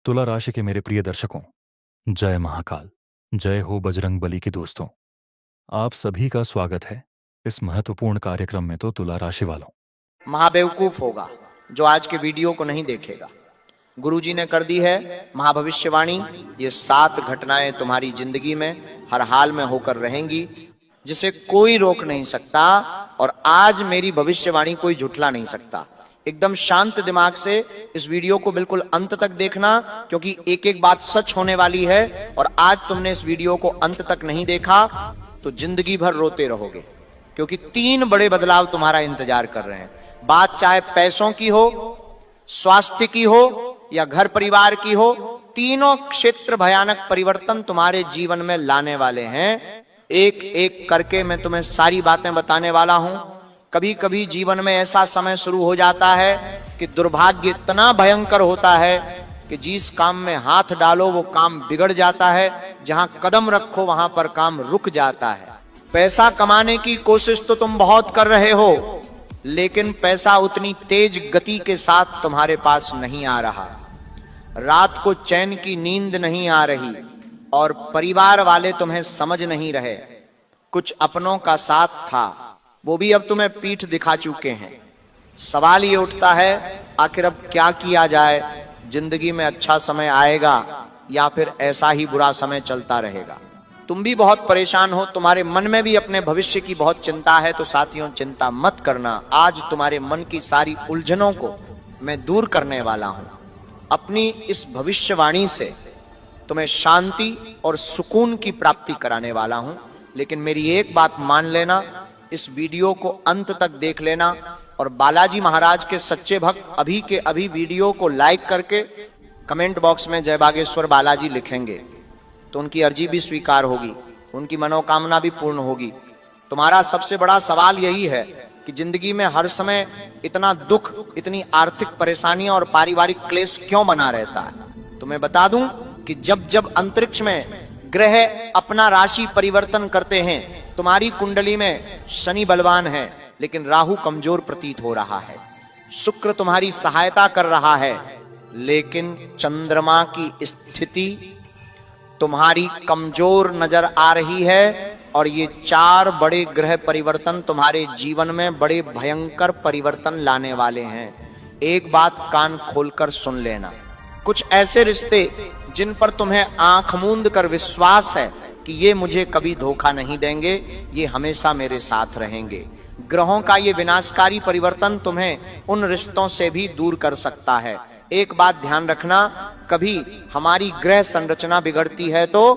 तुला राशि के मेरे प्रिय दर्शकों, जय महाकाल। जय हो बजरंग बली के दोस्तों। आप सभी का स्वागत है इस महत्वपूर्ण कार्यक्रम में। तो तुला राशि वालों, महाबेवकूफ होगा जो आज के वीडियो को नहीं देखेगा। गुरुजी ने कर दी है महाभविष्यवाणी। ये 7 घटनाएं तुम्हारी जिंदगी में हर हाल में होकर रहेंगी, जिसे कोई रोक नहीं सकता। और आज मेरी भविष्यवाणी कोई झुठला नहीं सकता। एकदम शांत दिमाग से इस वीडियो को बिल्कुल अंत तक देखना, क्योंकि एक एक बात सच होने वाली है। और आज तुमने इस वीडियो को अंत तक नहीं देखा तो जिंदगी भर रोते रहोगे, क्योंकि 3 बड़े बदलाव तुम्हारा इंतजार कर रहे हैं। बात चाहे पैसों की हो, स्वास्थ्य की हो या घर परिवार की हो, तीनों क्षेत्र भयानक परिवर्तन तुम्हारे जीवन में लाने वाले हैं। एक एक करके मैं तुम्हें सारी बातें बताने वाला हूं। कभी कभी जीवन में ऐसा समय शुरू हो जाता है कि दुर्भाग्य इतना भयंकर होता है कि जिस काम में हाथ डालो वो काम बिगड़ जाता है, जहां कदम रखो वहां पर काम रुक जाता है। पैसा कमाने की कोशिश तो तुम बहुत कर रहे हो, लेकिन पैसा उतनी तेज गति के साथ तुम्हारे पास नहीं आ रहा। रात को चैन की नींद नहीं आ रही और परिवार वाले तुम्हें समझ नहीं रहे। कुछ अपनों का साथ था, वो भी अब तुम्हें पीठ दिखा चुके हैं। सवाल ये उठता है, आखिर अब क्या किया जाए? जिंदगी में अच्छा समय आएगा या फिर ऐसा ही बुरा समय चलता रहेगा? तुम भी बहुत परेशान हो, तुम्हारे मन में भी अपने भविष्य की बहुत चिंता है। तो साथियों, चिंता मत करना। आज तुम्हारे मन की सारी उलझनों को मैं दूर करने वाला हूं। अपनी इस भविष्यवाणी से तुम्हें शांति और सुकून की प्राप्ति कराने वाला हूं। लेकिन मेरी एक बात मान लेना, इस वीडियो को अंत तक देख लेना। और बालाजी महाराज के सच्चे भक्त अभी के अभी वीडियो को लाइक करके कमेंट बॉक्स में जय बागेश्वर बालाजी लिखेंगे तो उनकी अर्जी भी स्वीकार होगी, उनकी मनोकामना भी पूर्ण होगी। तुम्हारा सबसे बड़ा सवाल यही है कि जिंदगी में हर समय इतना दुख, इतनी आर्थिक परेशानियां और पारिवारिक क्लेश क्यों बना रहता है? तो मैं बता दूं कि जब जब अंतरिक्ष में ग्रह अपना राशि परिवर्तन करते हैं, तुम्हारी कुंडली में शनि बलवान है लेकिन राहु कमजोर प्रतीत हो रहा है। शुक्र तुम्हारी सहायता कर रहा है लेकिन चंद्रमा की स्थिति तुम्हारी कमजोर नजर आ रही है। और ये 4 बड़े ग्रह परिवर्तन तुम्हारे जीवन में बड़े भयंकर परिवर्तन लाने वाले हैं। एक बात कान खोलकर सुन लेना, कुछ ऐसे रिश्ते जिन पर तुम्हें आंख मूंद कर विश्वास है कि ये मुझे कभी धोखा नहीं देंगे, ये हमेशा मेरे साथ रहेंगे। ग्रहों का ये विनाशकारी परिवर्तन तुम्हें उन रिश्तों से भी दूर कर सकता है। एक बात ध्यान रखना, कभी हमारी ग्रह संरचना बिगड़ती है तो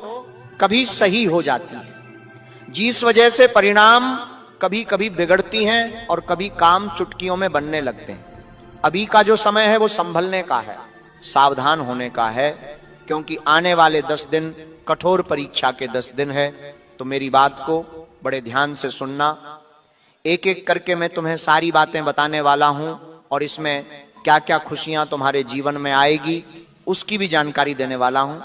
कभी सही हो जाती है। जिस वजह से परिणाम कभी कभी बिगड़ती हैं और कभी काम चुटकियों में बनने लगते हैं। अभी का जो समय है वो संभलने का है, सावधान होने का है, क्योंकि आने वाले 10 दिन कठोर परीक्षा के 10 दिन है। तो मेरी बात को बड़े ध्यान से सुनना। एक एक करके मैं तुम्हें सारी बातें बताने वाला हूं और इसमें क्या क्या खुशियां तुम्हारे जीवन में आएगी उसकी भी जानकारी देने वाला हूं।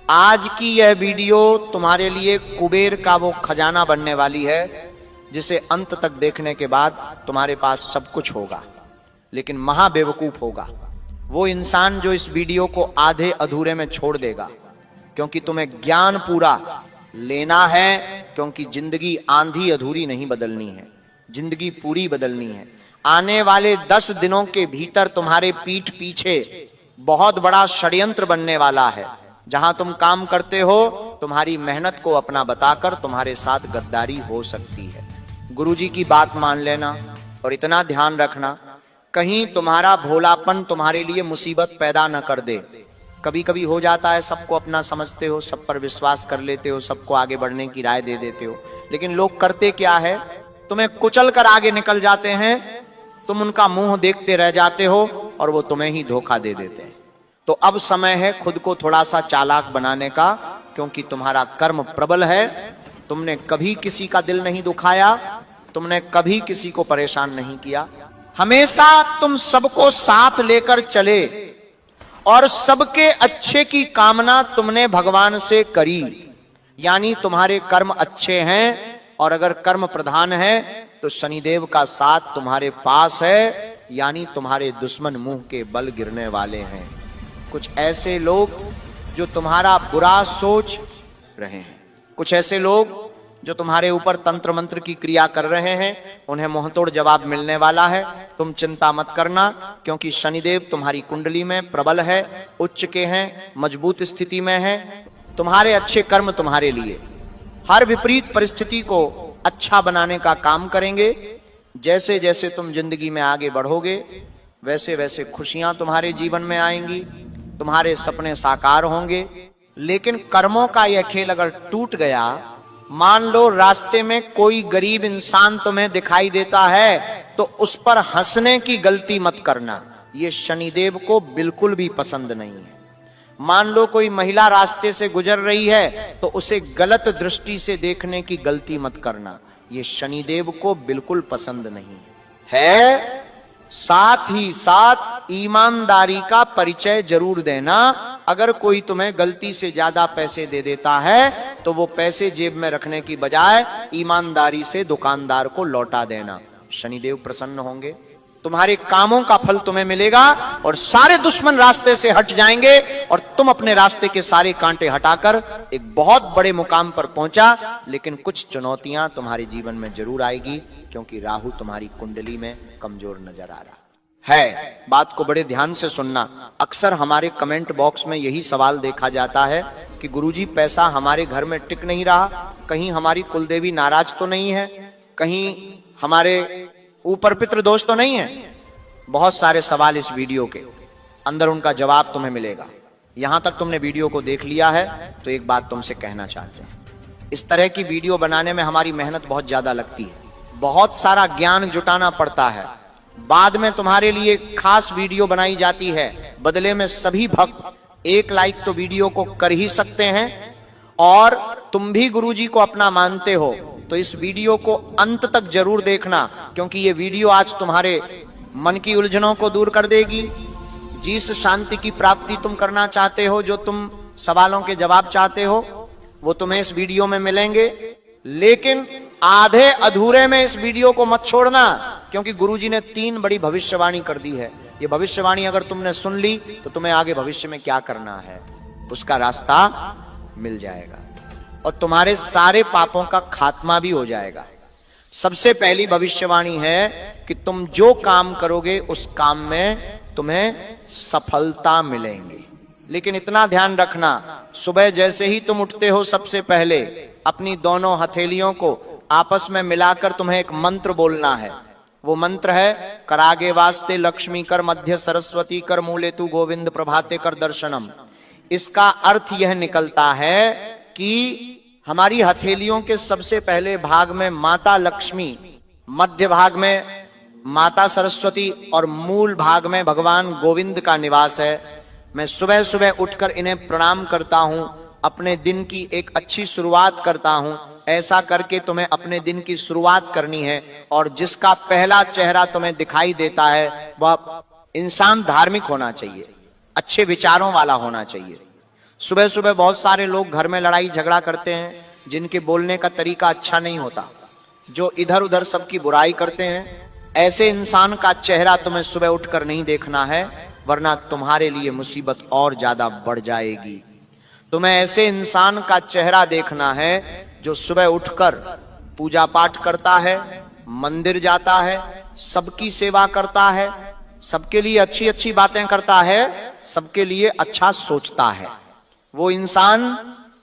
आज की यह वीडियो तुम्हारे लिए कुबेर का वो खजाना बनने वाली है जिसे अंत तक देखने के बाद तुम्हारे पास सब कुछ होगा। लेकिन महाबेवकूफ होगा वो इंसान जो इस वीडियो को आधे अधूरे में छोड़ देगा, क्योंकि तुम्हें ज्ञान पूरा लेना है। क्योंकि जिंदगी आंधी अधूरी नहीं बदलनी है, जिंदगी पूरी बदलनी है। आने वाले 10 दिनों के भीतर तुम्हारे पीठ पीछे बहुत बड़ा षड्यंत्र बनने वाला है। जहां तुम काम करते हो, तुम्हारी मेहनत को अपना बताकर तुम्हारे साथ गद्दारी हो सकती है। गुरुजी की बात मान लेना और इतना ध्यान रखना, कहीं तुम्हारा भोलापन तुम्हारे लिए मुसीबत पैदा न कर दे। कभी कभी हो जाता है, सबको अपना समझते हो, सब पर विश्वास कर लेते हो, सबको आगे बढ़ने की राय दे देते हो, लेकिन लोग करते क्या है, तुम्हें कुचल कर आगे निकल जाते हैं। तुम उनका मुंह देखते रह जाते हो और वो तुम्हें ही धोखा दे देते हैं। तो अब समय है खुद को थोड़ा सा चालाक बनाने का, क्योंकि तुम्हारा कर्म प्रबल है। तुमने कभी किसी का दिल नहीं दुखाया, तुमने कभी किसी को परेशान नहीं किया। हमेशा तुम सबको साथ लेकर चले और सबके अच्छे की कामना तुमने भगवान से करी। यानी तुम्हारे कर्म अच्छे हैं, और अगर कर्म प्रधान है तो शनिदेव का साथ तुम्हारे पास है। यानी तुम्हारे दुश्मन मुंह के बल गिरने वाले हैं। कुछ ऐसे लोग जो तुम्हारा बुरा सोच रहे हैं, कुछ ऐसे लोग जो तुम्हारे ऊपर तंत्र मंत्र की क्रिया कर रहे हैं, उन्हें मुंहतोड़ जवाब मिलने वाला है। तुम चिंता मत करना, क्योंकि शनिदेव तुम्हारी कुंडली में प्रबल है, उच्च के हैं, मजबूत स्थिति में है। तुम्हारे अच्छे कर्म तुम्हारे लिए हर विपरीत परिस्थिति को अच्छा बनाने का काम करेंगे। जैसे जैसे तुम जिंदगी में आगे बढ़ोगे, वैसे वैसे खुशियां तुम्हारे जीवन में आएंगी, तुम्हारे सपने साकार होंगे। लेकिन कर्मों का यह खेल अगर टूट गया, मान लो रास्ते में कोई गरीब इंसान तुम्हें दिखाई देता है, तो उस पर हंसने की गलती मत करना, ये शनिदेव को बिल्कुल भी पसंद नहीं है। मान लो कोई महिला रास्ते से गुजर रही है, तो उसे गलत दृष्टि से देखने की गलती मत करना, ये शनिदेव को बिल्कुल पसंद नहीं है। साथ ही साथ ईमानदारी का परिचय जरूर देना। अगर कोई तुम्हें गलती से ज्यादा पैसे दे देता है, तो वो पैसे जेब में रखने की बजाय ईमानदारी से दुकानदार को लौटा देना। शनिदेव प्रसन्न होंगे, तुम्हारे कामों का फल तुम्हें मिलेगा और सारे दुश्मन रास्ते से हट जाएंगे और तुम अपने रास्ते के सारे कांटे हटाकर एक बहुत बड़े मुकाम पर पहुंचा। लेकिन कुछ चुनौतियां तुम्हारे जीवन में जरूर आएगी, क्योंकि राहु तुम्हारी कुंडली में कमजोर नजर आ रहा है। बात को बड़े ध्यान से सुनना। अक्सर हमारे कमेंट बॉक्स में यही सवाल देखा जाता है कि गुरुजी पैसा हमारे घर में टिक नहीं रहा, कहीं हमारी कुलदेवी नाराज तो नहीं है, कहीं हमारे ऊपर पितृ दोष तो नहीं है। बहुत सारे सवाल इस वीडियो के अंदर, उनका जवाब तुम्हें मिलेगा। यहां तक तुमने वीडियो को देख लिया है तो एक बात तुमसे कहना चाहते हैं, इस तरह की वीडियो बनाने में हमारी मेहनत बहुत ज्यादा लगती है, बहुत सारा ज्ञान जुटाना पड़ता है। बाद में तुम्हारे लिए खास वीडियो बनाई जाती है, बदले में सभी भक्त एक लाइक तो वीडियो को कर ही सकते हैं। और तुम भी गुरुजी को अपना मानते हो तो इस वीडियो को अंत तक जरूर देखना, क्योंकि ये वीडियो आज तुम्हारे मन की उलझनों को दूर कर देगी। जिस शांति की प्राप्ति तुम करना चाहते हो, जो तुम सवालों के जवाब चाहते हो, वो तुम्हें इस वीडियो में मिलेंगे। लेकिन आधे अधूरे में इस वीडियो को मत छोड़ना, क्योंकि गुरुजी ने 3 बड़ी भविष्यवाणी कर दी है। ये भविष्यवाणी अगर तुमने सुन ली तो तुम्हें आगे भविष्य में क्या करना है उसका रास्ता मिल जाएगा और तुम्हारे सारे पापों का खात्मा भी हो जाएगा। सबसे पहली भविष्यवाणी है कि तुम जो काम करोगे उस काम में तुम्हें सफलता मिलेंगी। लेकिन इतना ध्यान रखना, सुबह जैसे ही तुम उठते हो, सबसे पहले अपनी दोनों हथेलियों को आपस में मिलाकर तुम्हें एक मंत्र बोलना है। वो मंत्र है, करागे वास्ते लक्ष्मी कर, मध्य सरस्वती कर, मूले तू गोविंद, प्रभाते कर दर्शनम। इसका अर्थ यह निकलता है कि हमारी हथेलियों के सबसे पहले भाग में माता लक्ष्मी, मध्य भाग में माता सरस्वती और मूल भाग में भगवान गोविंद का निवास है। मैं सुबह सुबह उठकर इन्हें प्रणाम करता हूं, अपने दिन की एक अच्छी शुरुआत करता हूं। ऐसा करके तुम्हें अपने दिन की शुरुआत करनी है। और जिसका पहला चेहरा तुम्हें दिखाई देता है वह इंसान धार्मिक होना चाहिए, अच्छे विचारों वाला होना चाहिए। सुबह सुबह बहुत सारे लोग घर में लड़ाई झगड़ा करते हैं, जिनके बोलने का तरीका अच्छा नहीं होता, जो इधर उधर सबकी बुराई करते हैं। ऐसे इंसान का चेहरा तुम्हें सुबह उठकर नहीं देखना है, वरना तुम्हारे लिए मुसीबत और ज्यादा बढ़ जाएगी। तुम्हें ऐसे इंसान का चेहरा देखना है जो सुबह उठकर पूजा पाठ करता है, मंदिर जाता है, सबकी सेवा करता है, सबके लिए अच्छी अच्छी बातें करता है, सबके लिए अच्छा सोचता है। वो इंसान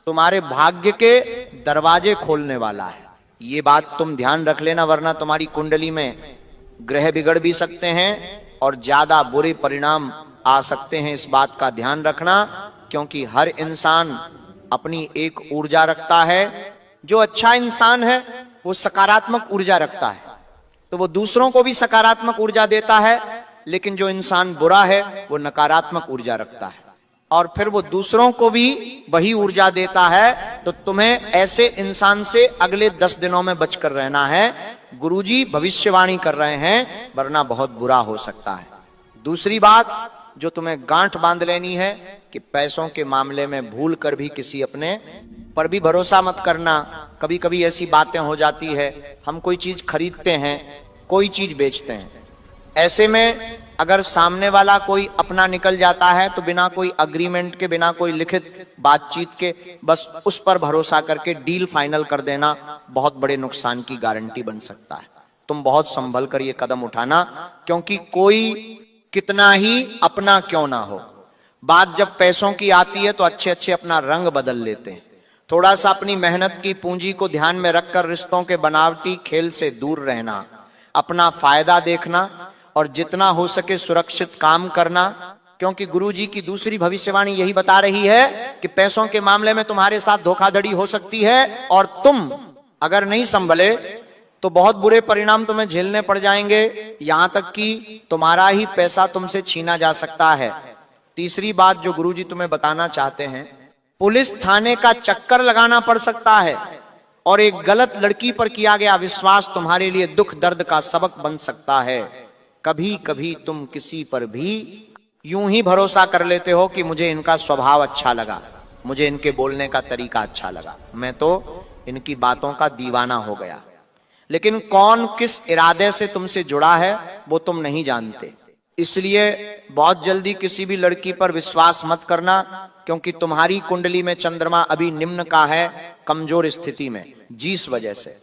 तुम्हारे भाग्य के दरवाजे खोलने वाला है। ये बात तुम ध्यान रख लेना, वरना तुम्हारी कुंडली में ग्रह बिगड़ भी सकते हैं और ज्यादा बुरे परिणाम आ सकते हैं। इस बात का ध्यान रखना, क्योंकि हर इंसान अपनी एक ऊर्जा रखता है। जो अच्छा इंसान है वो सकारात्मक ऊर्जा रखता है, तो वो दूसरों को भी सकारात्मक ऊर्जा देता है। लेकिन जो इंसान बुरा है वो नकारात्मक ऊर्जा रखता है और फिर वो दूसरों को भी वही ऊर्जा देता है। तो तुम्हें ऐसे इंसान से अगले 10 दिनों में बचकर रहना है। गुरुजी भविष्यवाणी कर रहे हैं, वरना बहुत बुरा हो सकता है। दूसरी बात जो तुम्हें गांठ बांध लेनी है कि पैसों के मामले में भूल कर भी किसी अपने पर भी भरोसा मत करना। कभी कभी ऐसी बातें हो जाती है, हम कोई चीज खरीदते हैं, कोई चीज बेचते हैं, ऐसे में अगर सामने वाला कोई अपना निकल जाता है तो बिना कोई अग्रीमेंट के, बिना कोई लिखित बातचीत के, बस उस पर भरोसा करके डील फाइनल कर देना बहुत बड़े नुकसान की गारंटी बन सकता है। तुम बहुत संभल कर ये कदम उठाना, क्योंकि कोई कितना ही अपना क्यों ना हो, बात जब पैसों की आती है तो अच्छे अच्छे अपना रंग बदल लेते हैं। थोड़ा सा अपनी मेहनत की पूंजी को ध्यान में रखकर रिश्तों के बनावटी खेल से दूर रहना, अपना फायदा देखना और जितना हो सके सुरक्षित काम करना, क्योंकि गुरुजी की दूसरी भविष्यवाणी यही बता रही है कि पैसों के मामले में तुम्हारे साथ धोखाधड़ी हो सकती है और तुम अगर नहीं संभले तो बहुत बुरे परिणाम तुम्हें झेलने पड़ जाएंगे, यहां तक कि तुम्हारा ही पैसा तुमसे छीना जा सकता है। तीसरी बात जो गुरुजी तुम्हें बताना चाहते हैं, पुलिस थाने का चक्कर लगाना पड़ सकता है और एक गलत लड़की पर किया गया विश्वास तुम्हारे लिए दुख दर्द का सबक बन सकता है। कभी कभी तुम किसी पर भी यूं ही भरोसा कर लेते हो कि मुझे इनका स्वभाव अच्छा लगा, मुझे इनके बोलने का तरीका अच्छा लगा, मैं तो इनकी बातों का दीवाना हो गया, लेकिन कौन किस इरादे से तुमसे जुड़ा है वो तुम नहीं जानते। इसलिए बहुत जल्दी किसी भी लड़की पर विश्वास मत करना, क्योंकि तुम्हारी कुंडली में चंद्रमा अभी निम्न का है, कमजोर स्थिति में, जिस वजह से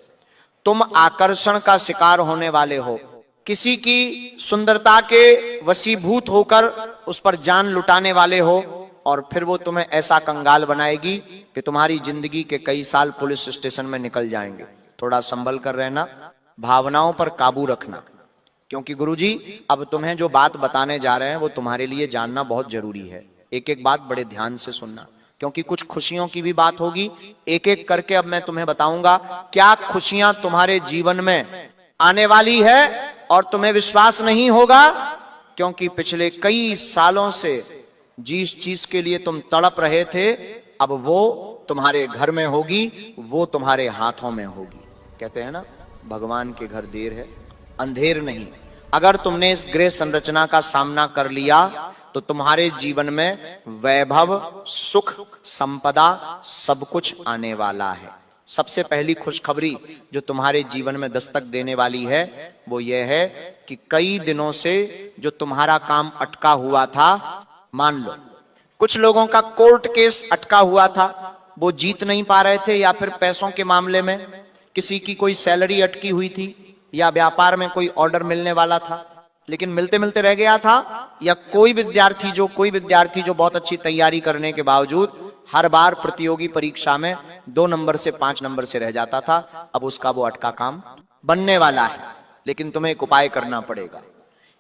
तुम आकर्षण का शिकार होने वाले हो। किसी की सुंदरता के वशीभूत होकर उस पर जान लुटाने वाले हो और फिर वो तुम्हें ऐसा कंगाल बनाएगी कि तुम्हारी जिंदगी के कई साल पुलिस स्टेशन में निकल जाएंगे। थोड़ा संभल कर रहना, भावनाओं पर काबू रखना, क्योंकि गुरुजी अब तुम्हें जो बात बताने जा रहे हैं वो तुम्हारे लिए जानना बहुत जरूरी है। एक एक बात बड़े ध्यान से सुनना, क्योंकि कुछ खुशियों की भी बात होगी। एक एक करके अब मैं तुम्हें बताऊंगा क्या खुशियां तुम्हारे जीवन में आने वाली है और तुम्हें विश्वास नहीं होगा, क्योंकि पिछले कई सालों से जिस चीज के लिए तुम तड़प रहे थे अब वो तुम्हारे घर में होगी, वो तुम्हारे हाथों में होगी। कहते हैं ना, भगवान के घर देर है अंधेर नहीं। अगर तुमने इस ग्रह संरचना का सामना कर लिया तो तुम्हारे जीवन में वैभव, सुख, संपदा सब कुछ आने वाला है। सबसे पहली खुशखबरी जो तुम्हारे जीवन में दस्तक देने वाली है वो ये है कि कई दिनों से जो तुम्हारा काम अटका हुआ था, मान लो कुछ लोगों का कोर्ट केस अटका हुआ था, वो जीत नहीं पा रहे थे, या फिर पैसों के मामले में किसी की कोई सैलरी अटकी हुई थी, या व्यापार में कोई ऑर्डर मिलने वाला था लेकिन मिलते मिलते रह गया था, या कोई विद्यार्थी जो बहुत अच्छी तैयारी करने के बावजूद हर बार प्रतियोगी परीक्षा में 2 नंबर से 5 नंबर से रह जाता था, अब उसका वो अटका काम बनने वाला है। लेकिन तुम्हें एक उपाय करना पड़ेगा।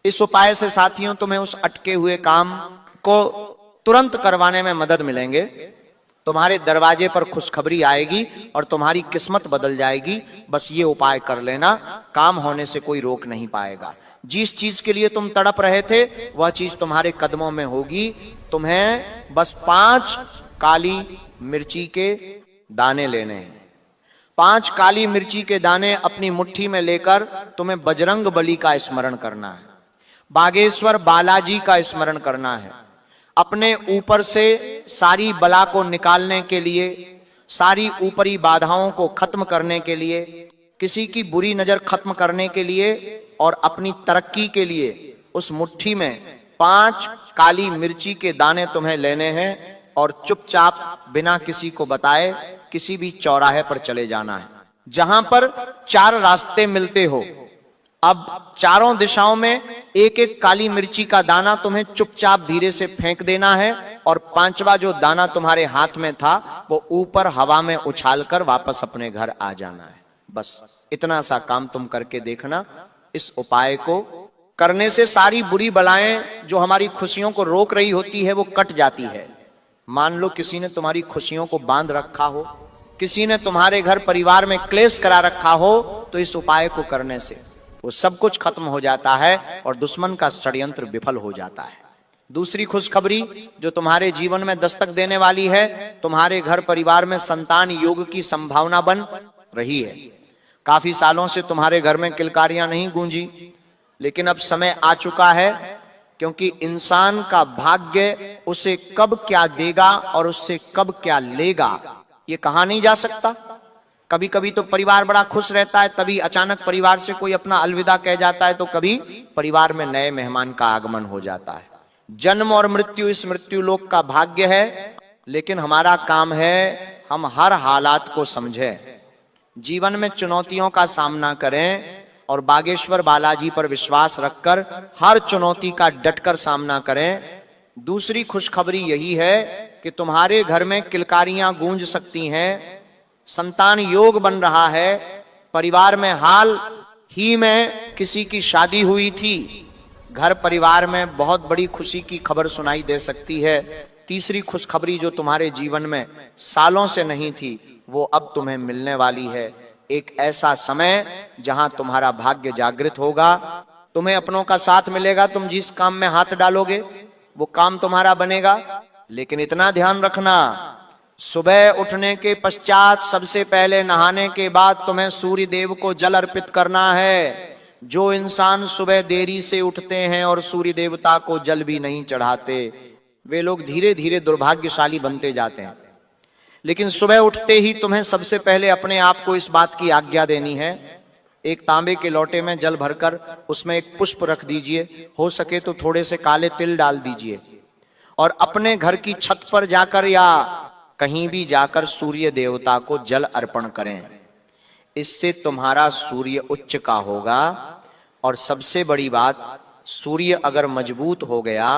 इस उपाय से साथियों तुम्हें उस अटके हुए काम को तुरंत करवाने में मदद मिलेंगे। तुम्हारे दरवाजे पर खुशखबरी आएगी और तुम्हारी किस्मत बदल जाएगी। बस ये उपाय कर लेना, काम होने से कोई रोक नहीं पाएगा। जिस चीज के लिए तुम तड़प रहे थे वह चीज तुम्हारे कदमों में होगी। तुम्हें बस 5 काली मिर्ची के दाने लेने हैं। 5 काली मिर्ची के दाने अपनी मुट्ठी में लेकर तुम्हें बजरंग बली का स्मरण करना है, बागेश्वर बालाजी का स्मरण करना है। अपने ऊपर से सारी बला को निकालने के लिए, सारी ऊपरी बाधाओं को खत्म करने के लिए, किसी की बुरी नजर खत्म करने के लिए और अपनी तरक्की के लिए उस मुट्ठी में 5 काली मिर्ची के दाने तुम्हें लेने हैं और चुपचाप बिना किसी को बताए किसी भी चौराहे पर चले जाना है जहां पर 4 रास्ते मिलते हो। अब चारों दिशाओं में एक एक काली मिर्ची का दाना तुम्हें चुपचाप धीरे से फेंक देना है और 5वां जो दाना तुम्हारे हाथ में था वो ऊपर हवा में उछालकर वापस अपने घर आ जाना है। बस इतना सा काम तुम करके देखना। इस उपाय को करने से सारी बुरी बलाएं जो हमारी खुशियों को रोक रही होती है वो कट जाती है। मान लो किसी ने तुम्हारी खुशियों को बांध रखा हो, किसी ने तुम्हारे घर परिवार में क्लेश करा रखा हो, तो इस उपाय को करने से वो सब कुछ खत्म हो जाता है और दुश्मन का षड्यंत्र विफल हो जाता है। दूसरी खुशखबरी जो तुम्हारे जीवन में दस्तक देने वाली है, तुम्हारे घर परिवार में संतान योग की संभावना बन रही है। काफी सालों से तुम्हारे घर में किलकारियां नहीं गूंजी, लेकिन अब समय आ चुका है, क्योंकि इंसान का भाग्य उसे कब क्या देगा और उससे कब क्या लेगा ये कहा नहीं जा सकता। कभी कभी तो परिवार बड़ा खुश रहता है, तभी अचानक परिवार से कोई अपना अलविदा कह जाता है, तो कभी परिवार में नए मेहमान का आगमन हो जाता है। जन्म और मृत्यु इस मृत्यु लोक का भाग्य है, लेकिन हमारा काम है हम हर हालात को समझें, जीवन में चुनौतियों का सामना करें और बागेश्वर बालाजी पर विश्वास रखकर हर चुनौती का डटकर सामना करें। दूसरी खुशखबरी यही है कि तुम्हारे घर में किलकारियां गूंज सकती हैं, संतान योग बन रहा है, परिवार में हाल ही में किसी की शादी हुई थी, घर परिवार में बहुत बड़ी खुशी की खबर सुनाई दे सकती है। तीसरी खुशखबरी जो तुम्हारे जीवन में सालों से नहीं थी, वो अब तुम्हें मिलने वाली है। एक ऐसा समय जहां तुम्हारा भाग्य जागृत होगा, तुम्हें अपनों का साथ मिलेगा, तुम जिस काम में हाथ डालोगे वो काम तुम्हारा बनेगा। लेकिन इतना ध्यान रखना, सुबह उठने के पश्चात सबसे पहले नहाने के बाद तुम्हें सूर्य देव को जल अर्पित करना है। जो इंसान सुबह देरी से उठते हैं और सूर्य देवता को जल भी नहीं चढ़ाते, वे लोग धीरे धीरे दुर्भाग्यशाली बनते जाते हैं। लेकिन सुबह उठते ही तुम्हें सबसे पहले अपने आप को इस बात की आज्ञा देनी है, एक तांबे के लोटे में जल भरकर उसमें एक पुष्प रख दीजिए, हो सके तो थोड़े से काले तिल डाल दीजिए और अपने घर की छत पर जाकर या कहीं भी जाकर सूर्य देवता को जल अर्पण करें। इससे तुम्हारा सूर्य उच्च का होगा। और सबसे बड़ी बात, सूर्य अगर मजबूत हो गया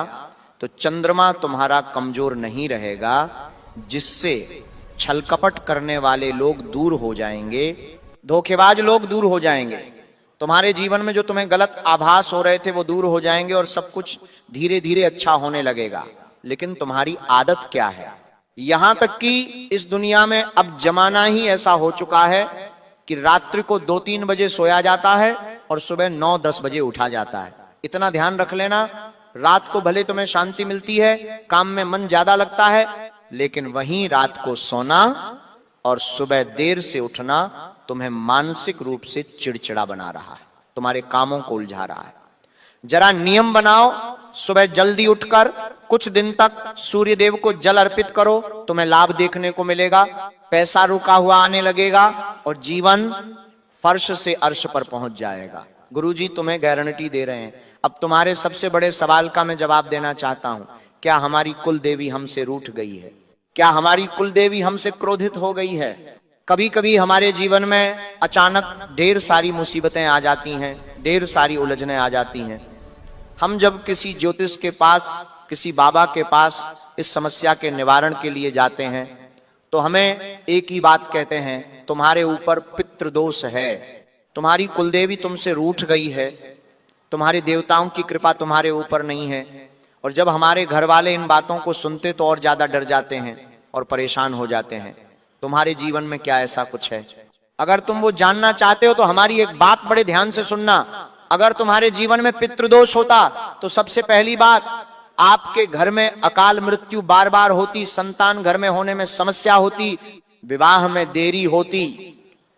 तो चंद्रमा तुम्हारा कमजोर नहीं रहेगा, जिससे छलकपट करने वाले लोग दूर हो जाएंगे, धोखेबाज लोग दूर हो जाएंगे, तुम्हारे जीवन में जो तुम्हें गलत आभास हो रहे थे वो दूर हो जाएंगे और सब कुछ धीरे धीरे अच्छा होने लगेगा। लेकिन तुम्हारी आदत क्या है? यहां तक कि इस दुनिया में अब जमाना ही ऐसा हो चुका है कि रात्रि को 2-3 बजे सोया जाता है और सुबह 9-10 बजे उठा जाता है। इतना ध्यान रख लेना, रात को भले तुम्हें शांति मिलती है, काम में मन ज्यादा लगता है, लेकिन वहीं रात को सोना और सुबह देर से उठना तुम्हें मानसिक रूप से चिड़चिड़ा बना रहा है, तुम्हारे कामों को उलझा रहा है। जरा नियम बनाओ, सुबह जल्दी उठकर कुछ दिन तक सूर्य देव को जल अर्पित करो, तुम्हें लाभ देखने को मिलेगा, पैसा रुका हुआ आने लगेगा और जीवन फर्श से अर्श पर पहुंच जाएगा। गुरुजी तुम्हें गारंटी दे रहे हैं। अब तुम्हारे सबसे बड़े सवाल का मैं जवाब देना चाहता हूं, क्या हमारी कुल देवी हमसे रूठ गई है? क्या हमारी कुल देवी हमसे क्रोधित हो गई है? कभी कभी हमारे जीवन में अचानक ढेर सारी मुसीबतें आ जाती हैं, ढेर सारी उलझनें आ जाती हैं। हम जब किसी ज्योतिष के पास, किसी बाबा के पास इस समस्या के निवारण के लिए जाते हैं तो हमें एक ही बात कहते हैं, तुम्हारे ऊपर पितृदोष है, तुम्हारी कुलदेवी तुमसे रूठ गई है, तुम्हारे देवताओं की कृपा तुम्हारे ऊपर नहीं है। और जब हमारे घर वाले इन बातों को सुनते तो और ज्यादा डर जाते हैं और परेशान हो जाते हैं। तुम्हारे जीवन में क्या ऐसा कुछ है? अगर तुम वो जानना चाहते हो तो हमारी एक बात बड़े ध्यान से सुनना। अगर तुम्हारे जीवन में पितृदोष होता तो सबसे पहली बात, आपके घर में अकाल मृत्यु बार बार होती, संतान घर में होने में समस्या होती, विवाह में देरी होती,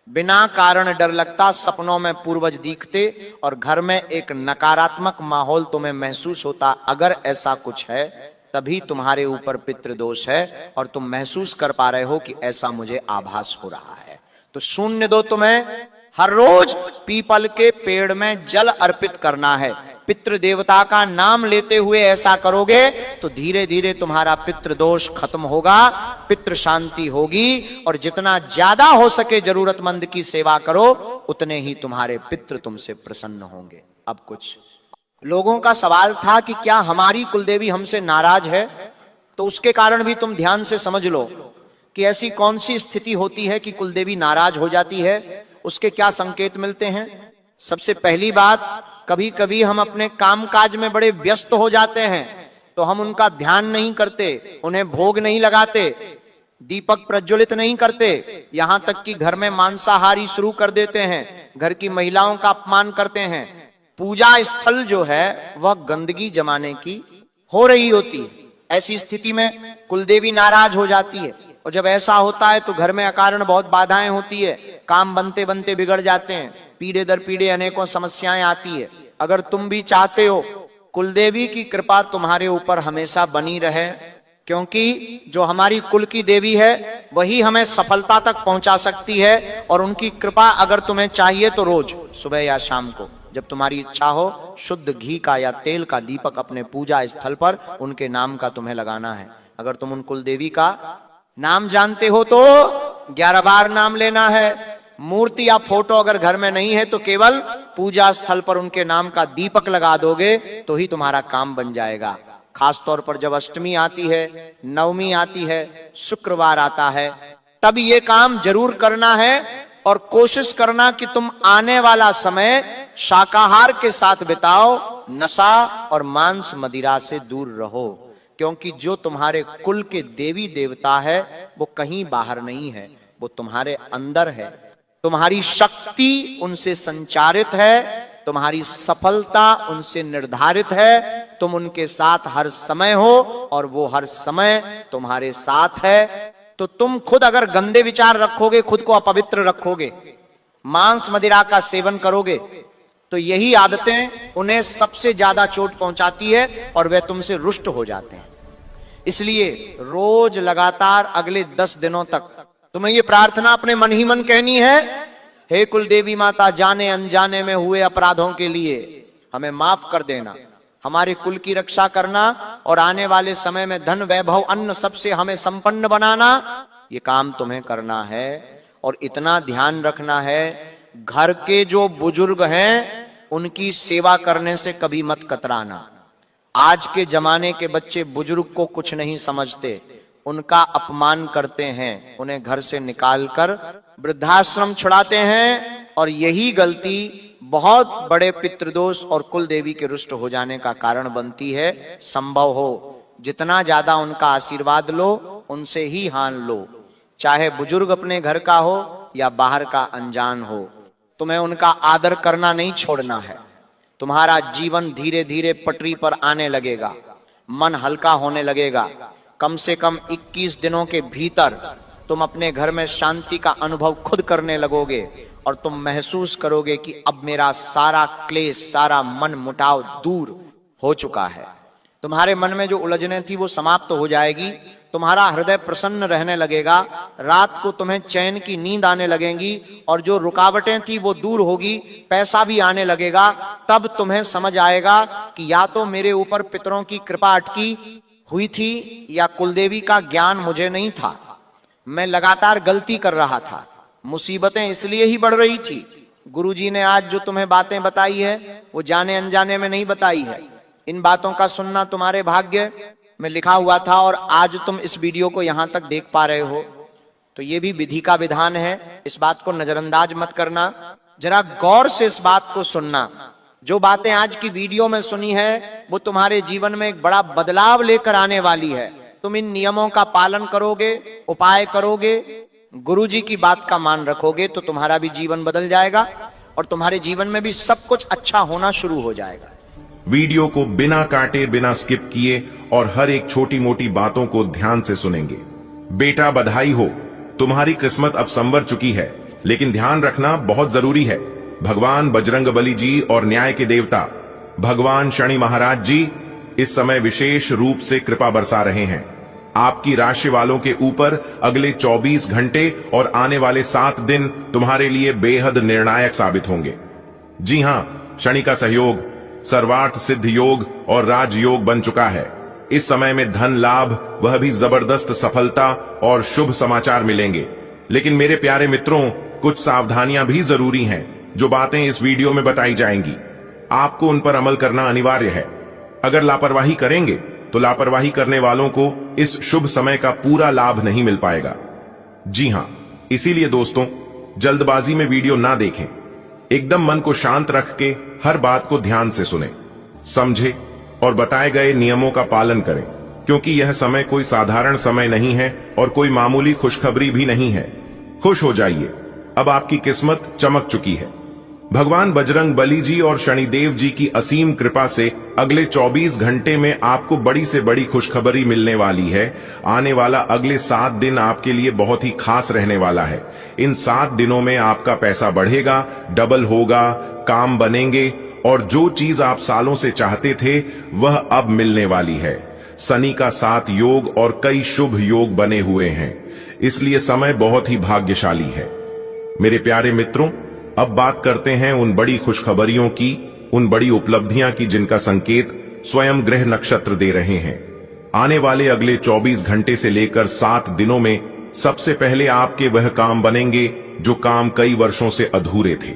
बिना कारण डर लगता, सपनों में पूर्वज दिखते और घर में एक नकारात्मक माहौल तुम्हें महसूस होता। अगर ऐसा कुछ है तभी तुम्हारे ऊपर पितृदोष है और तुम महसूस कर पा रहे हो कि ऐसा मुझे आभास हो रहा है। तो शून्य दो, तुम्हें हर रोज पीपल के पेड़ में जल अर्पित करना है। पितृ देवता का नाम लेते हुए ऐसा करोगे तो धीरे धीरे तुम्हारा पितृदोष खत्म होगा, पितृ शांति होगी और जितना ज्यादा हो सके जरूरतमंद की सेवा करो, उतने ही तुम्हारे पितृ तुमसे प्रसन्न होंगे। अब कुछ लोगों का सवाल था कि क्या हमारी कुलदेवी हमसे नाराज है? तो उसके कारण भी तुम ध्यान से समझ लो कि ऐसी कौन सी स्थिति होती है कि कुलदेवी नाराज हो जाती है, उसके क्या संकेत मिलते हैं। सबसे पहली बात, कभी कभी हम अपने कामकाज में बड़े व्यस्त हो जाते हैं तो हम उनका ध्यान नहीं करते, उन्हें भोग नहीं लगाते, दीपक प्रज्वलित नहीं करते, यहां तक कि घर में मांसाहारी शुरू कर देते हैं, घर की महिलाओं का अपमान करते हैं। पूजा स्थल जो है वह गंदगी जमाने की हो रही होती है। ऐसी स्थिति में कुलदेवी नाराज हो जाती है और जब ऐसा होता है तो घर में अकारण बहुत बाधाएं होती है, काम बनते बनते बिगड़ जाते हैं, पीढ़े दर पीढ़े अनेकों समस्याएं आती है। अगर तुम भी चाहते हो कुलदेवी की कृपा तुम्हारे ऊपर हमेशा बनी रहे, क्योंकि जो हमारी कुल की देवी है वही हमें सफलता तक पहुंचा सकती है। और उनकी कृपा अगर तुम्हें चाहिए तो रोज सुबह या शाम को जब तुम्हारी इच्छा हो, शुद्ध घी का या तेल का दीपक अपने पूजा स्थल पर उनके नाम का तुम्हें लगाना है। अगर तुम उन कुल देवी का नाम जानते हो तो 11 बार नाम लेना है। मूर्ति या फोटो अगर घर में नहीं है तो केवल पूजा स्थल पर उनके नाम का दीपक लगा दोगे तो ही तुम्हारा काम बन जाएगा। खास तौर पर जब अष्टमी आती है, नवमी आती है, शुक्रवार आता है, तब ये काम जरूर करना है। और कोशिश करना कि तुम आने वाला समय शाकाहार के साथ बिताओ, नशा और मांस मदिरा से दूर रहो। क्योंकि जो तुम्हारे कुल के देवी देवता है वो कहीं बाहर नहीं है, वो तुम्हारे अंदर है। तुम्हारी शक्ति उनसे संचारित है, तुम्हारी सफलता उनसे निर्धारित है। तुम उनके साथ हर समय हो और वो हर समय तुम्हारे साथ है। तो तुम खुद अगर गंदे विचार रखोगे, खुद को अपवित्र रखोगे, मांस मदिरा का सेवन करोगे, तो यही आदतें उन्हें सबसे ज्यादा चोट पहुंचाती है और वे तुमसे रुष्ट हो जाते हैं। इसलिए रोज लगातार अगले 10 दिनों तक तुम्हें ये प्रार्थना अपने मन ही मन कहनी है, हे कुल देवी माता, जाने अनजाने में हुए अपराधों के लिए हमें माफ कर देना, हमारे कुल की रक्षा करना और आने वाले समय में धन वैभव अन्न सबसे हमें संपन्न बनाना। ये काम तुम्हें करना है। और इतना ध्यान रखना है, घर के जो बुजुर्ग हैं उनकी सेवा करने से कभी मत कतराना। आज के जमाने के बच्चे बुजुर्ग को कुछ नहीं समझते, उनका अपमान करते हैं, उन्हें घर से निकालकर वृद्धाश्रम छुड़ाते हैं। और यही गलती बहुत बड़े पितृदोष और कुल देवी के रुष्ट हो जाने का कारण बनती है। संभव हो जितना ज्यादा उनका आशीर्वाद लो, उनसे ही हान लो, चाहे बुजुर्ग अपने घर का हो या बाहर का अनजान हो। तुम्हें उनका आदर करना नहीं छोड़ना है। तुम्हारा जीवन धीरे धीरे पटरी पर आने लगेगा, मन हल्का होने लगेगा। कम से कम 21 दिनों के भीतर तुम अपने घर में शांति का अनुभव खुद करने लगोगे और तुम महसूस करोगे कि अब मेरा सारा क्लेश, सारा मन मुटाव दूर हो चुका है। तुम्हारे मन में जो उलझने थी वो समाप्त हो जाएगी, तुम्हारा हृदय प्रसन्न रहने लगेगा, रात को तुम्हें चैन की नींद आने लगेगी और जो रुकावटें थी वो दूर होगी, पैसा भी आने लगेगा। तब तुम्हें समझ आएगा कि या तो मेरे ऊपर पितरों की कृपा अटकी हुई थी या कुलदेवी का ज्ञान मुझे नहीं था, मैं लगातार गलती कर रहा था, मुसीबतें इसलिए ही बढ़ रही थी। गुरुजी ने आज जो तुम्हें बातें बताई है वो जाने अनजाने में नहीं बताई है। इन बातों का सुनना तुम्हारे भाग्य में लिखा हुआ था और आज तुम इस वीडियो को यहां तक देख पा रहे हो, तो ये भी विधि का विधान है। इस बात को नजरअंदाज मत करना, जरा गौर से इस बात को सुनना। जो बातें आज की वीडियो में सुनी है वो तुम्हारे जीवन में एक बड़ा बदलाव लेकर आने वाली है। तुम इन नियमों का पालन करोगे, उपाय करोगे, गुरुजी की बात का मान रखोगे तो तुम्हारा भी जीवन बदल जाएगा और तुम्हारे जीवन में भी सब कुछ अच्छा होना शुरू हो जाएगा। वीडियो को बिना काटे, बिना स्किप किए और हर एक छोटी मोटी बातों को ध्यान से सुनेंगे। बेटा बधाई हो, तुम्हारी किस्मत अब संवर चुकी है, लेकिन ध्यान रखना बहुत जरूरी है। भगवान बजरंगबली जी और न्याय के देवता भगवान शनि महाराज जी इस समय विशेष रूप से कृपा बरसा रहे हैं। आपकी राशि वालों के ऊपर अगले 24 घंटे और आने वाले 7 दिन तुम्हारे लिए बेहद निर्णायक साबित होंगे। जी हां, शनि का सहयोग सर्वार्थ सिद्ध योग और राजयोग बन चुका है। इस समय में धन लाभ, वह भी जबरदस्त सफलता और शुभ समाचार मिलेंगे। लेकिन मेरे प्यारे मित्रों, कुछ सावधानियां भी जरूरी हैं। जो बातें इस वीडियो में बताई जाएंगी आपको उन पर अमल करना अनिवार्य है। अगर लापरवाही करेंगे तो लापरवाही करने वालों को इस शुभ समय का पूरा लाभ नहीं मिल पाएगा। जी हां, इसीलिए दोस्तों, जल्दबाजी में वीडियो ना देखें, एकदम मन को शांत रख के हर बात को ध्यान से सुने, समझे और बताए गए नियमों का पालन करें, क्योंकि यह समय कोई साधारण समय नहीं है और कोई मामूली खुशखबरी भी नहीं है। खुश हो जाइए, अब आपकी किस्मत चमक चुकी है। भगवान बजरंग बली जी और शनिदेव जी की असीम कृपा से अगले 24 घंटे में आपको बड़ी से बड़ी खुशखबरी मिलने वाली है। आने वाला अगले 7 दिन आपके लिए बहुत ही खास रहने वाला है। इन 7 दिनों में आपका पैसा बढ़ेगा, डबल होगा, काम बनेंगे और जो चीज आप सालों से चाहते थे वह अब मिलने वाली है। शनि का 7 योग और कई शुभ योग बने हुए हैं, इसलिए समय बहुत ही भाग्यशाली है। मेरे प्यारे मित्रों, अब बात करते हैं उन बड़ी खुशखबरियों की, उन बड़ी उपलब्धियां की जिनका संकेत स्वयं ग्रह नक्षत्र दे रहे हैं। आने वाले अगले 24 घंटे से लेकर 7 दिनों में सबसे पहले आपके वह काम बनेंगे जो काम कई वर्षों से अधूरे थे,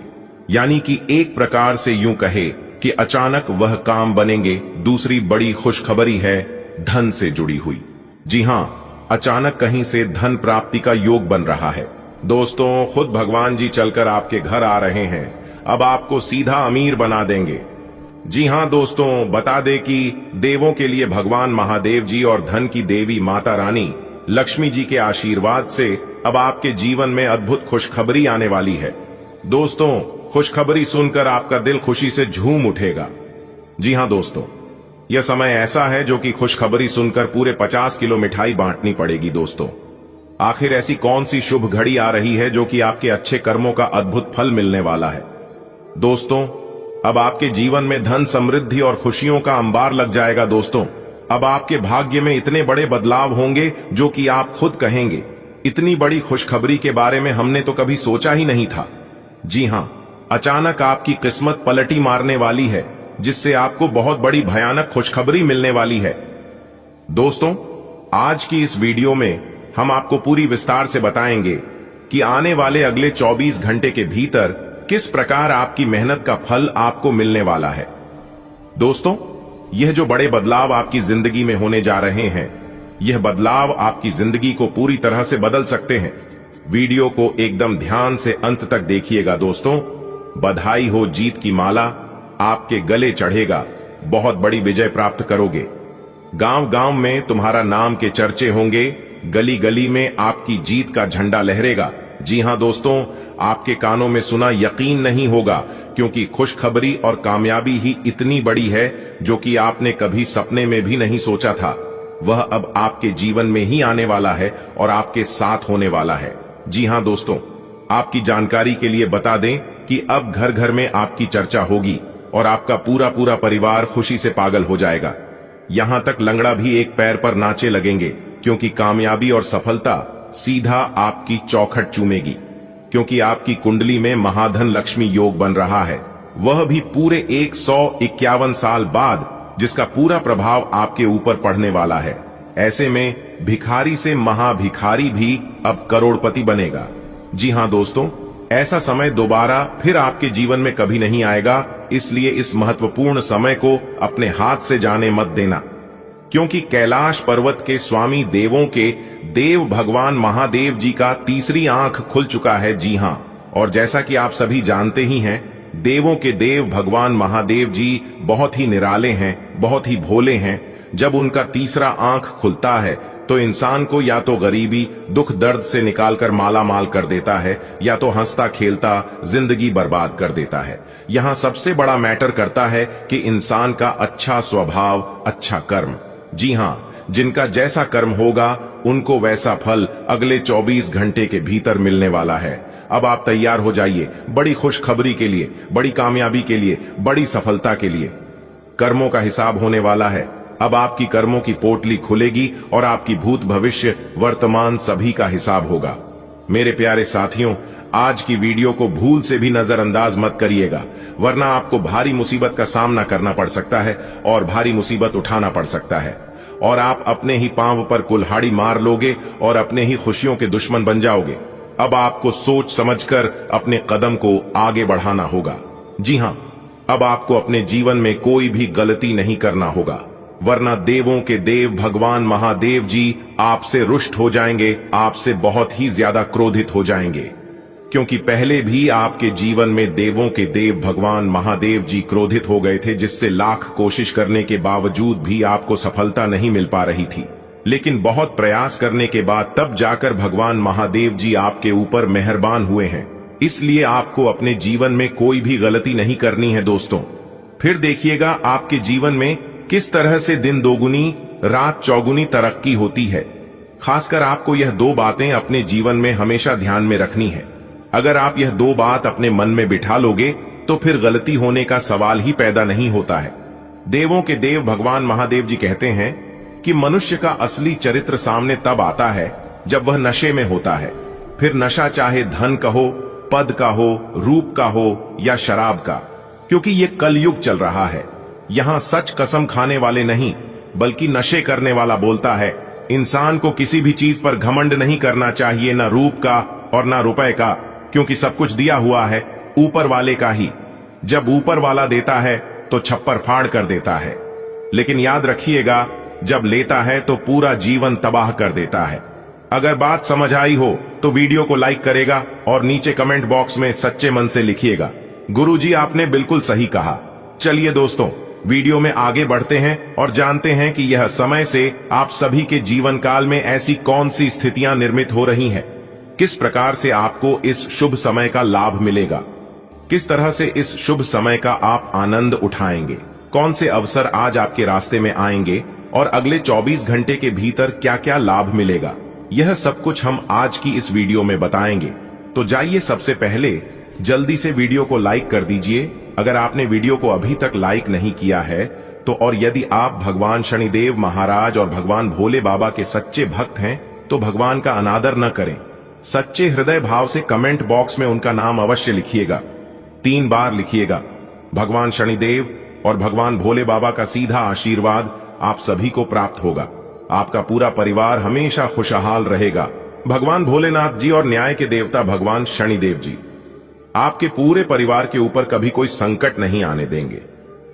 यानी कि एक प्रकार से यूं कहे कि अचानक वह काम बनेंगे। दूसरी बड़ी खुशखबरी है धन से जुड़ी हुई। जी हां, अचानक कहीं से धन प्राप्ति का योग बन रहा है। दोस्तों, खुद भगवान जी चलकर आपके घर आ रहे हैं, अब आपको सीधा अमीर बना देंगे। जी हां दोस्तों, बता दें कि देवों के लिए भगवान महादेव जी और धन की देवी माता रानी लक्ष्मी जी के आशीर्वाद से अब आपके जीवन में अद्भुत खुशखबरी आने वाली है। दोस्तों, खुशखबरी सुनकर आपका दिल खुशी से झूम उठेगा। जी हां दोस्तों, यह समय ऐसा है जो कि खुशखबरी सुनकर पूरे 50 किलो मिठाई बांटनी पड़ेगी। दोस्तों, आखिर ऐसी कौन सी शुभ घड़ी आ रही है जो कि आपके अच्छे कर्मों का अद्भुत फल मिलने वाला है? दोस्तों, अब आपके जीवन में धन, समृद्धि और खुशियों का अंबार लग जाएगा। दोस्तों, अब आपके भाग्य में इतने बड़े बदलाव होंगे जो कि आप खुद कहेंगे, इतनी बड़ी खुशखबरी के बारे में हमने तो कभी सोचा ही नहीं था। जी हां, अचानक आपकी किस्मत पलटी मारने वाली है, जिससे आपको बहुत बड़ी भयानक खुशखबरी मिलने वाली है। दोस्तों, आज की इस वीडियो में हम आपको पूरी विस्तार से बताएंगे कि आने वाले अगले 24 घंटे के भीतर किस प्रकार आपकी मेहनत का फल आपको मिलने वाला है। दोस्तों, यह जो बड़े बदलाव आपकी जिंदगी में होने जा रहे हैं, यह बदलाव आपकी जिंदगी को पूरी तरह से बदल सकते हैं। वीडियो को एकदम ध्यान से अंत तक देखिएगा। दोस्तों, बधाई हो, जीत की माला आपके गले चढ़ेगा, बहुत बड़ी विजय प्राप्त करोगे। गांव गांव में तुम्हारा नाम के चर्चे होंगे, गली गली में आपकी जीत का झंडा लहरेगा। जी हां दोस्तों, आपके कानों में सुना यकीन नहीं होगा, क्योंकि खुशखबरी और कामयाबी ही इतनी बड़ी है जो कि आपने कभी सपने में भी नहीं सोचा था। वह अब आपके जीवन में ही आने वाला है और आपके साथ होने वाला है। जी हां दोस्तों, आपकी जानकारी के लिए बता दें कि अब घर घर में आपकी चर्चा होगी और आपका पूरा पूरा परिवार खुशी से पागल हो जाएगा। यहां तक लंगड़ा भी एक पैर पर नाचे लगेंगे, क्योंकि कामयाबी और सफलता सीधा आपकी चौखट चूमेगी। क्योंकि आपकी कुंडली में महाधन लक्ष्मी योग बन रहा है, वह भी पूरे 151 साल बाद, जिसका पूरा प्रभाव आपके ऊपर पड़ने वाला है। ऐसे में भिखारी से महाभिखारी भी अब करोड़पति बनेगा। जी हां दोस्तों, ऐसा समय दोबारा फिर आपके जीवन में कभी नहीं आएगा, इसलिए इस महत्वपूर्ण समय को अपने हाथ से जाने मत देना। क्योंकि कैलाश पर्वत के स्वामी देवों के देव भगवान महादेव जी का तीसरी आंख खुल चुका है। जी हां, और जैसा कि आप सभी जानते ही हैं, देवों के देव भगवान महादेव जी बहुत ही निराले हैं, बहुत ही भोले हैं। जब उनका तीसरा आंख खुलता है तो इंसान को या तो गरीबी, दुख, दर्द से निकालकर माला माल कर देता है, या तो हंसता खेलता जिंदगी बर्बाद कर देता है। यहां सबसे बड़ा मैटर करता है कि इंसान का अच्छा स्वभाव, अच्छा कर्म। जी हां, जिनका जैसा कर्म होगा उनको वैसा फल अगले 24 घंटे के भीतर मिलने वाला है। अब आप तैयार हो जाइए बड़ी खुशखबरी के लिए, बड़ी कामयाबी के लिए, बड़ी सफलता के लिए। कर्मों का हिसाब होने वाला है। अब आपकी कर्मों की पोटली खुलेगी और आपकी भूत, भविष्य, वर्तमान सभी का हिसाब होगा। मेरे प्यारे साथियों, आज की वीडियो को भूल से भी नजरअंदाज मत करिएगा, वरना आपको भारी मुसीबत का सामना करना पड़ सकता है और भारी मुसीबत उठाना पड़ सकता है, और आप अपने ही पांव पर कुल्हाड़ी मार लोगे और अपने ही खुशियों के दुश्मन बन जाओगे। अब आपको सोच समझकर अपने कदम को आगे बढ़ाना होगा। जी हां, अब आपको अपने जीवन में कोई भी गलती नहीं करना होगा, वरना देवों के देव भगवान महादेव जी आपसे रुष्ट हो जाएंगे, आपसे बहुत ही ज्यादा क्रोधित हो जाएंगे। क्योंकि पहले भी आपके जीवन में देवों के देव भगवान महादेव जी क्रोधित हो गए थे, जिससे लाख कोशिश करने के बावजूद भी आपको सफलता नहीं मिल पा रही थी। लेकिन बहुत प्रयास करने के बाद तब जाकर भगवान महादेव जी आपके ऊपर मेहरबान हुए हैं। इसलिए आपको अपने जीवन में कोई भी गलती नहीं करनी है दोस्तों। फिर देखिएगा आपके जीवन में किस तरह से दिन दोगुनी रात चौगुनी तरक्की होती है। खासकर आपको यह दो बातें अपने जीवन में हमेशा ध्यान में रखनी है। अगर आप यह दो बात अपने मन में बिठा लोगे तो फिर गलती होने का सवाल ही पैदा नहीं होता है। देवों के देव भगवान महादेव जी कहते हैं कि मनुष्य का असली चरित्र सामने तब आता है जब वह नशे में होता है। फिर नशा चाहे धन का हो, पद का हो, रूप का हो या शराब का, क्योंकि ये कलयुग चल रहा है। यहां सच कसम खाने वाले नहीं बल्कि नशे करने वाला बोलता है। इंसान को किसी भी चीज पर घमंड नहीं करना चाहिए, न रूप का और न रुपए का, क्योंकि सब कुछ दिया हुआ है ऊपर वाले का ही। जब ऊपर वाला देता है तो छप्पर फाड़ कर देता है, लेकिन याद रखिएगा जब लेता है तो पूरा जीवन तबाह कर देता है। अगर बात समझ आई हो तो वीडियो को लाइक करेगा और नीचे कमेंट बॉक्स में सच्चे मन से लिखिएगा, गुरुजी आपने बिल्कुल सही कहा। चलिए दोस्तों, वीडियो में आगे बढ़ते हैं और जानते हैं कि यह समय से आप सभी के जीवन काल में ऐसी कौन सी स्थितियां निर्मित हो रही हैं, किस प्रकार से आपको इस शुभ समय का लाभ मिलेगा, किस तरह से इस शुभ समय का आप आनंद उठाएंगे, कौन से अवसर आज आपके रास्ते में आएंगे और अगले 24 घंटे के भीतर क्या क्या लाभ मिलेगा, यह सब कुछ हम आज की इस वीडियो में बताएंगे। तो जाइए सबसे पहले जल्दी से वीडियो को लाइक कर दीजिए अगर आपने वीडियो को अभी तक लाइक नहीं किया है तो। और यदि आप भगवान शनिदेव महाराज और भगवान भोले बाबा के सच्चे भक्त हैं तो भगवान का अनादर न करें। सच्चे हृदय भाव से कमेंट बॉक्स में उनका नाम अवश्य लिखिएगा, 3 बार लिखिएगा। भगवान शनिदेव और भगवान भोले बाबा का सीधा आशीर्वाद आप सभी को प्राप्त होगा। आपका पूरा परिवार हमेशा खुशहाल रहेगा। भगवान भोलेनाथ जी और न्याय के देवता भगवान शनिदेव जी आपके पूरे परिवार के ऊपर कभी कोई संकट नहीं आने देंगे,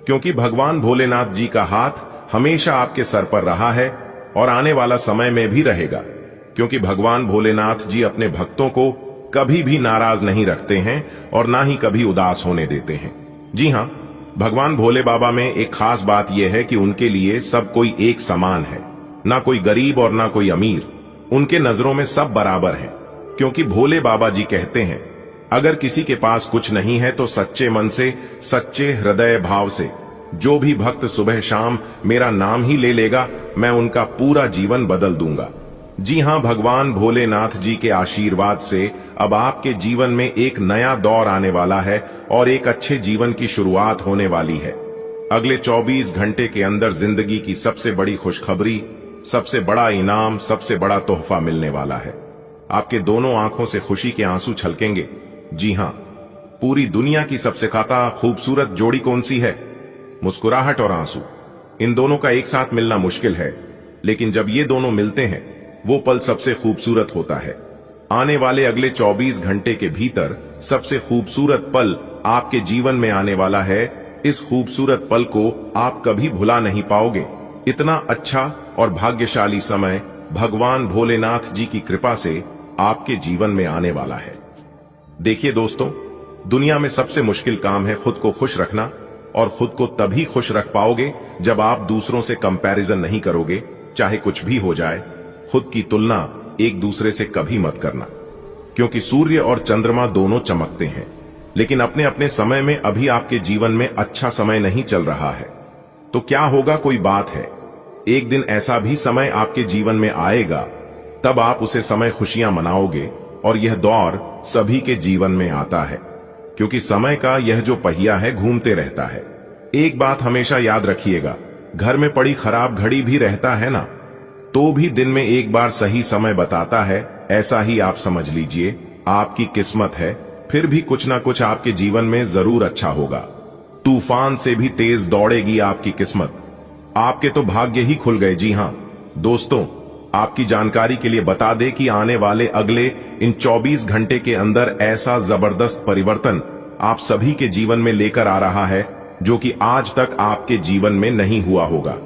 क्योंकि भगवान भोलेनाथ जी का हाथ हमेशा आपके सर पर रहा है और आने वाला समय में भी रहेगा, क्योंकि भगवान भोलेनाथ जी अपने भक्तों को कभी भी नाराज नहीं रखते हैं और ना ही कभी उदास होने देते हैं। जी हां, भगवान भोले बाबा में एक खास बात यह है कि उनके लिए सब कोई एक समान है, ना कोई गरीब और ना कोई अमीर। उनके नजरों में सब बराबर हैं, क्योंकि भोले बाबा जी कहते हैं अगर किसी के पास कुछ नहीं है तो सच्चे मन से, सच्चे हृदय भाव से जो भी भक्त सुबह शाम मेरा नाम ही ले लेगा, मैं उनका पूरा जीवन बदल दूंगा। जी हां, भगवान भोलेनाथ जी के आशीर्वाद से अब आपके जीवन में एक नया दौर आने वाला है और एक अच्छे जीवन की शुरुआत होने वाली है। अगले 24 घंटे के अंदर जिंदगी की सबसे बड़ी खुशखबरी, सबसे बड़ा इनाम, सबसे बड़ा तोहफा मिलने वाला है। आपके दोनों आंखों से खुशी के आंसू छलकेंगे। जी हां, पूरी दुनिया की सबसे ज्यादा खूबसूरत जोड़ी कौन सी है? मुस्कुराहट और आंसू। इन दोनों का एक साथ मिलना मुश्किल है, लेकिन जब ये दोनों मिलते हैं वो पल सबसे खूबसूरत होता है। आने वाले अगले 24 घंटे के भीतर सबसे खूबसूरत पल आपके जीवन में आने वाला है। इस खूबसूरत पल को आप कभी भुला नहीं पाओगे। इतना अच्छा और भाग्यशाली समय भगवान भोलेनाथ जी की कृपा से आपके जीवन में आने वाला है। देखिए दोस्तों, दुनिया में सबसे मुश्किल काम है खुद को खुश रखना, और खुद को तभी खुश रख पाओगे जब आप दूसरों से कंपैरिजन नहीं करोगे। चाहे कुछ भी हो जाए, खुद की तुलना एक दूसरे से कभी मत करना, क्योंकि सूर्य और चंद्रमा दोनों चमकते हैं, लेकिन अपने अपने समय में अभी आपके जीवन में अच्छा समय नहीं चल रहा है। तो क्या होगा, कोई बात है, एक दिन ऐसा भी समय आपके जीवन में आएगा, तब आप उसे समय खुशियां मनाओगे। और यह दौर सभी के जीवन में आता है, क्योंकि समय का यह जो पहिया है घूमते रहता है। एक बात हमेशा याद रखिएगा, घर में पड़ी खराब घड़ी भी रहता है ना, तो भी दिन में एक बार सही समय बताता है। ऐसा ही आप समझ लीजिए, आपकी किस्मत है, फिर भी कुछ ना कुछ आपके जीवन में जरूर अच्छा होगा। तूफान से भी तेज दौड़ेगी आपकी किस्मत। आपके तो भाग्य ही खुल गए। जी हां दोस्तों, आपकी जानकारी के लिए बता दें कि आने वाले अगले इन 24 घंटे के अंदर ऐसा जबरदस्त परिवर्तन आप सभी के जीवन में लेकर आ रहा है जो कि आज तक आपके जीवन में नहीं हुआ होगा।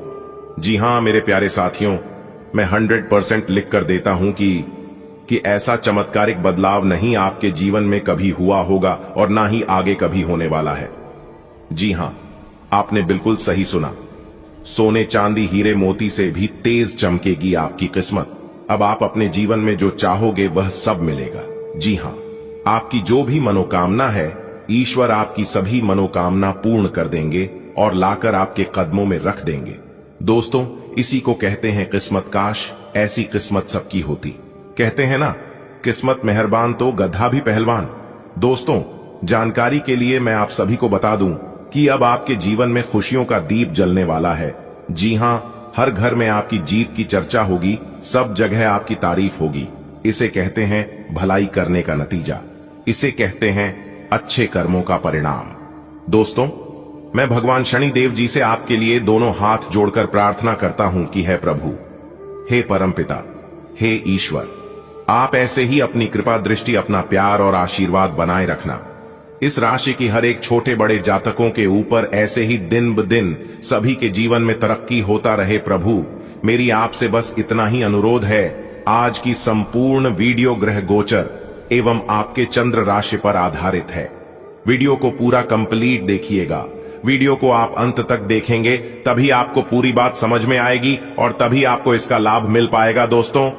जी हां मेरे प्यारे साथियों, मैं 100% लिख कर देता हूं कि ऐसा चमत्कारिक बदलाव नहीं आपके जीवन में कभी हुआ होगा और ना ही आगे कभी होने वाला है। जी हां, आपने बिल्कुल सही सुना। सोने चांदी हीरे मोती से भी तेज चमकेगी आपकी किस्मत। अब आप अपने जीवन में जो चाहोगे वह सब मिलेगा। जी हां, आपकी जो भी मनोकामना है, ईश्वर आपकी सभी मनोकामना पूर्ण कर देंगे और लाकर आपके कदमों में रख देंगे। दोस्तों, इसी को कहते हैं किस्मत। काश ऐसी किस्मत सबकी होती। कहते हैं ना, किस्मत मेहरबान तो गधा भी पहलवान। दोस्तों, जानकारी के लिए मैं आप सभी को बता दूं कि अब आपके जीवन में खुशियों का दीप जलने वाला है। जी हां, हर घर में आपकी जीत की चर्चा होगी, सब जगह आपकी तारीफ होगी। इसे कहते हैं भलाई करने का नतीजा, इसे कहते हैं अच्छे कर्मों का परिणाम। दोस्तों, मैं भगवान शनिदेव जी से आपके लिए दोनों हाथ जोड़कर प्रार्थना करता हूं कि हे प्रभु, हे परमपिता, हे ईश्वर, आप ऐसे ही अपनी कृपा दृष्टि, अपना प्यार और आशीर्वाद बनाए रखना। इस राशि की हर एक छोटे बड़े जातकों के ऊपर ऐसे ही दिन ब दिन सभी के जीवन में तरक्की होता रहे। प्रभु, मेरी आपसे बस इतना ही अनुरोध है। आज की संपूर्ण वीडियो ग्रह गोचर एवं आपके चंद्र राशि पर आधारित है। वीडियो को पूरा कंप्लीट देखिएगा। वीडियो को आप अंत तक देखेंगे तभी आपको पूरी बात समझ में आएगी और तभी आपको इसका लाभ मिल पाएगा। दोस्तों,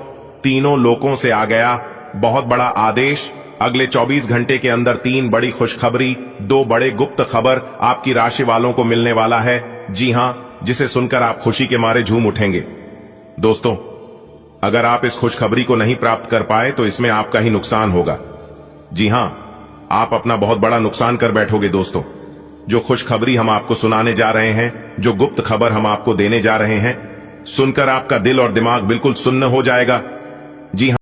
तीनों लोकों से आ गया बहुत बड़ा आदेश। अगले 24 घंटे के अंदर 3 बड़ी खुशखबरी, 2 बड़े गुप्त खबर आपकी राशि वालों को मिलने वाला है। जी हां, जिसे सुनकर आप खुशी के मारे झूम उठेंगे। दोस्तों, अगर आप इस खुशखबरी को नहीं प्राप्त कर पाए तो इसमें आपका ही नुकसान होगा। जी हां, आप अपना बहुत बड़ा नुकसान कर बैठोगे। दोस्तों, जो खुशखबरी हम आपको सुनाने जा रहे हैं, जो गुप्त खबर हम आपको देने जा रहे हैं, सुनकर आपका दिल और दिमाग बिल्कुल सुन्न हो जाएगा। जी हां,